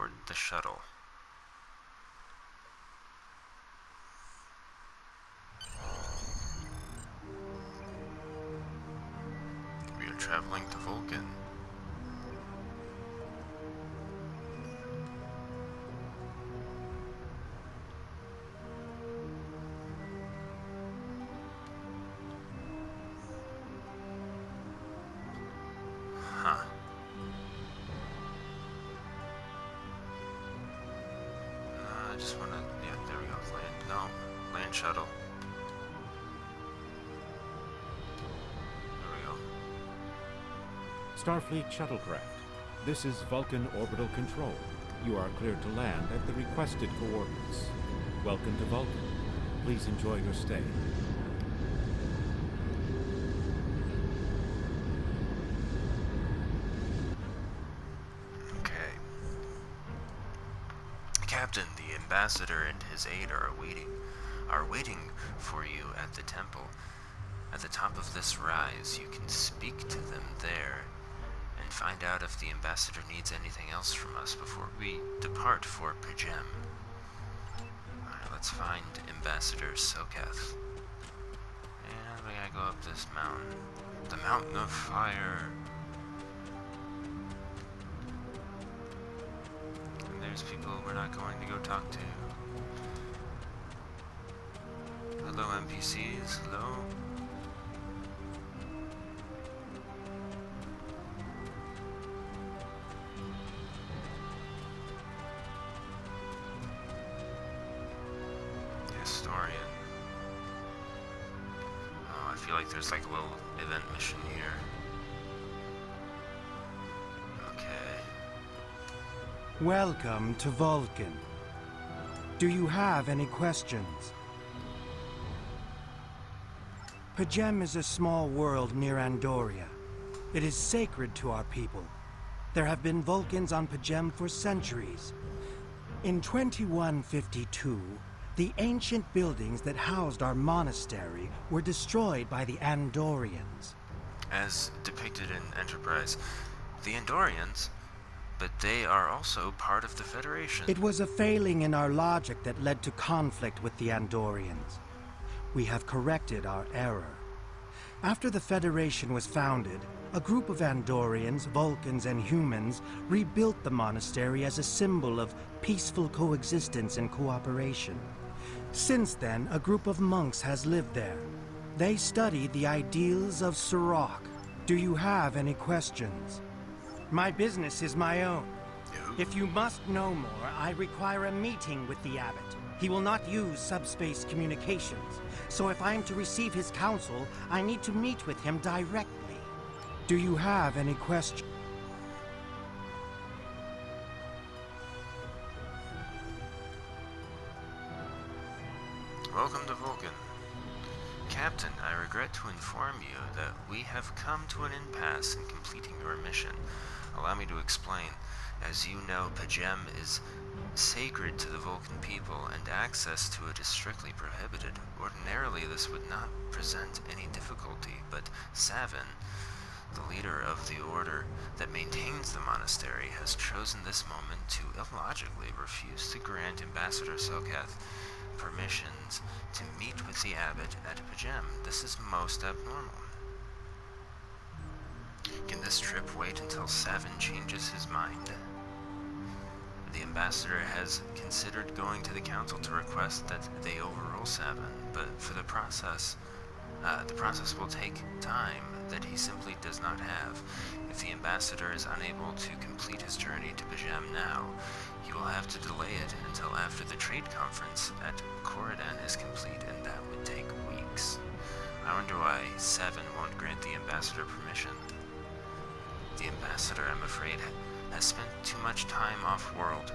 aboard the shuttle. We are traveling to Vulcan. Huh. I just wanna, yeah, there we go, land, no, land shuttle. There we go. Starfleet shuttlecraft. This is Vulcan Orbital Control. You are cleared to land at the requested coordinates. Welcome to Vulcan. Please enjoy your stay. Okay. Captain, the ambassador and his aide are waiting for you at the temple. At the top of this rise, you can speak to them there and find out if the ambassador needs anything else from us before we depart for Pajem. Alright, let's find Ambassador Soketh. And we gotta go up this mountain. The Mountain of Fire. And there's people we're not going to go talk to. Hello, NPCs. Hello. Historian. Oh, I feel like there's like a little event mission here. Okay. Welcome to Vulcan. Do you have any questions? Pajem is a small world near Andoria. It is sacred to our people. There have been Vulcans on Pajem for centuries. In 2152, the ancient buildings that housed our monastery were destroyed by the Andorians. As depicted in Enterprise, the Andorians, but they are also part of the Federation. It was a failing in our logic that led to conflict with the Andorians. We have corrected our error. After the Federation was founded, a group of Andorians, Vulcans, and humans rebuilt the monastery as a symbol of peaceful coexistence and cooperation. Since then, a group of monks has lived there. They study the ideals of Sirach. Do you have any questions? My business is my own. If you must know more, I require a meeting with the abbot. He will not use subspace communications, so if I am to receive his counsel, I need to meet with him directly. Do you have any questions? Welcome to Vulcan. Captain, I regret to inform you that we have come to an impasse in completing your mission. Allow me to explain. As you know, Pajem is sacred to the Vulcan people, and access to it is strictly prohibited. Ordinarily, this would not present any difficulty, but Savin, the leader of the order that maintains the monastery, has chosen this moment to illogically refuse to grant Ambassador Soketh permissions to meet with the abbot at Pajem. This is most abnormal. Can this trip wait until Savin changes his mind? The ambassador has considered going to the council to request that they overrule Savin, but for the process will take time that he simply does not have. If the ambassador is unable to complete his journey to Pajem now, he will have to delay it until after the trade conference at Corridan is complete, and that would take weeks. I wonder why Savin won't grant the ambassador permission. The ambassador, I'm afraid, has spent too much time off-world.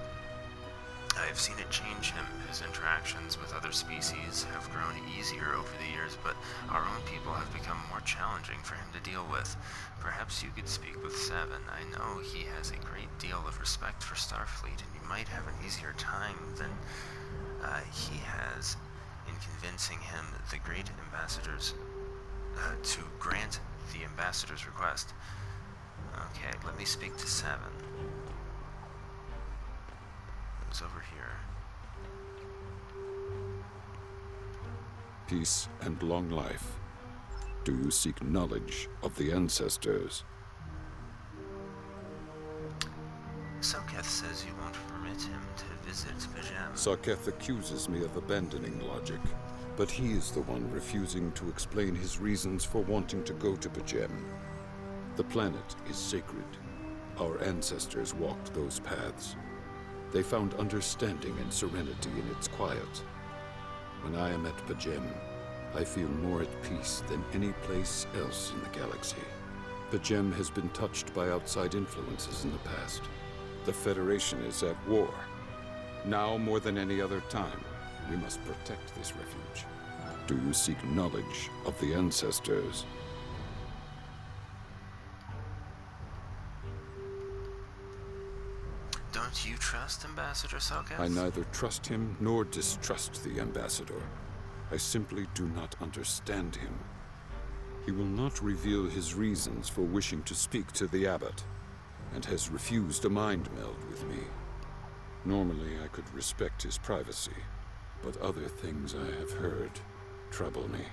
I have seen it change him. His interactions with other species have grown easier over the years, but our own people have become more challenging for him to deal with. Perhaps you could speak with Savin. I know he has a great deal of respect for Starfleet, and you might have an easier time than he has in convincing him, the great ambassadors, to grant the ambassador's request. Okay, let me speak to Savin. It's over here. Peace and long life. Do you seek knowledge of the ancestors? Soketh says you won't permit him to visit Pajem. Soketh accuses me of abandoning logic, but he is the one refusing to explain his reasons for wanting to go to Pajem. The planet is sacred. Our ancestors walked those paths. They found understanding and serenity in its quiet. When I am at Pajem, I feel more at peace than any place else in the galaxy. Pajem has been touched by outside influences in the past. The Federation is at war. Now more than any other time, we must protect this refuge. Do you seek knowledge of the ancestors? Don't you trust Ambassador Soketh? I neither trust him nor distrust the Ambassador. I simply do not understand him. He will not reveal his reasons for wishing to speak to the Abbot, and has refused a mind meld with me. Normally, I could respect his privacy, but other things I have heard trouble me.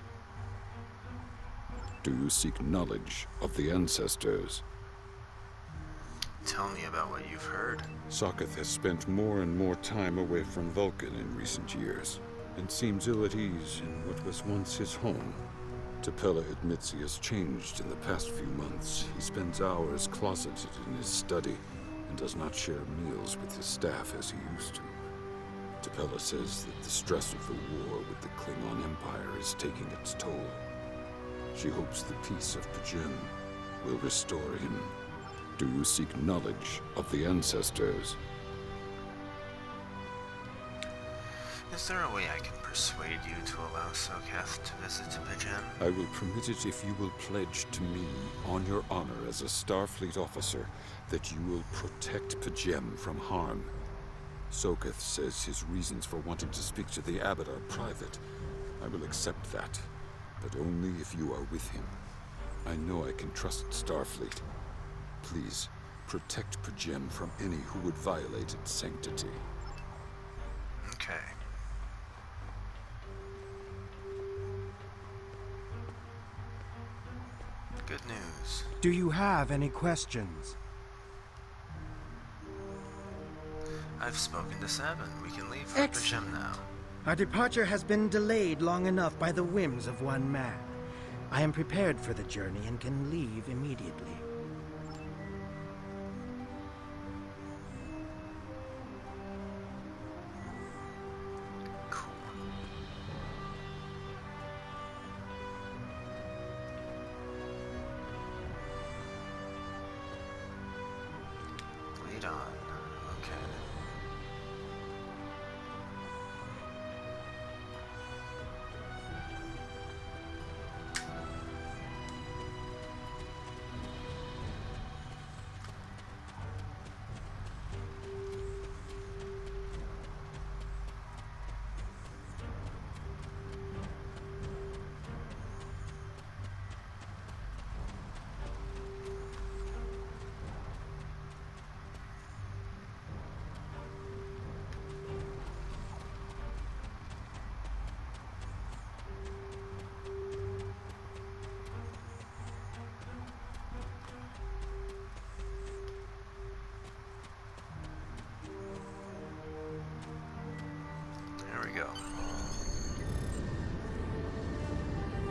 Do you seek knowledge of the ancestors? Tell me about what you've heard. Soketh has spent more and more time away from Vulcan in recent years, and seems ill at ease in what was once his home. T'Pella admits he has changed in the past few months. He spends hours closeted in his study, and does not share meals with his staff as he used to. T'Pella says that the stress of the war with the Klingon Empire is taking its toll. She hopes the peace of Pajem will restore him. Do you seek knowledge of the ancestors? Is there a way I can persuade you to allow Soketh to visit Pajem? I will permit it if you will pledge to me, on your honor as a Starfleet officer, that you will protect Pajem from harm. Soketh says his reasons for wanting to speak to the Abbot are private. I will accept that, but only if you are with him. I know I can trust Starfleet. Please, protect Pajem from any who would violate its sanctity. Okay. Good news. Do you have any questions? I've spoken to Seven. We can leave for Excellent. Pajem now. Our departure has been delayed long enough by the whims of one man. I am prepared for the journey and can leave immediately. Cool. Lead on. Okay. There we go.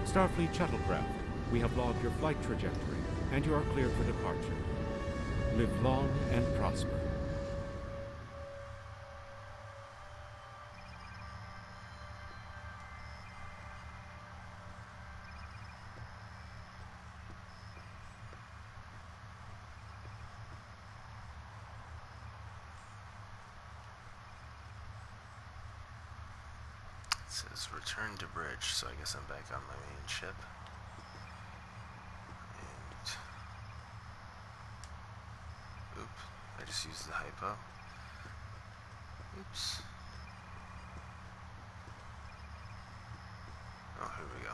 Starfleet shuttlecraft, we have logged your flight trajectory, and you are cleared for departure. Live long and prosper. It says return to bridge, so I guess I'm back on my main ship. And oop, I just used the hypo. Oops. Oh, here we go.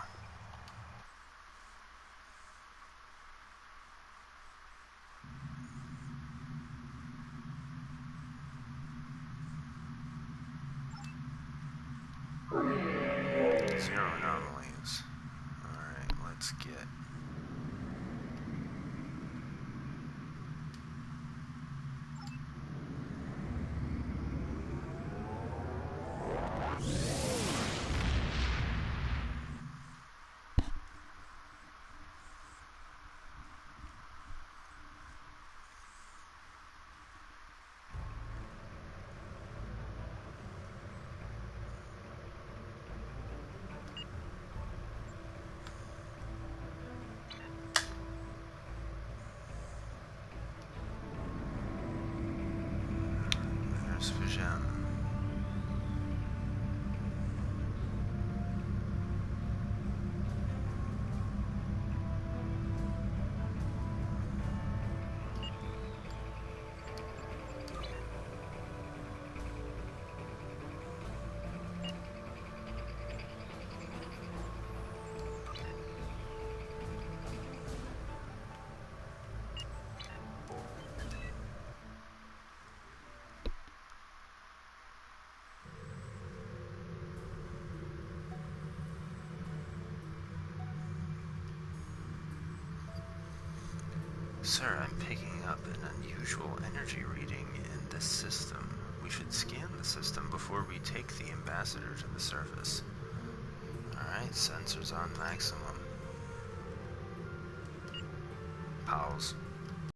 Sir, I'm picking up an unusual energy reading in this system. We should scan the system before we take the ambassador to the surface. Alright, sensors on maximum. Pals.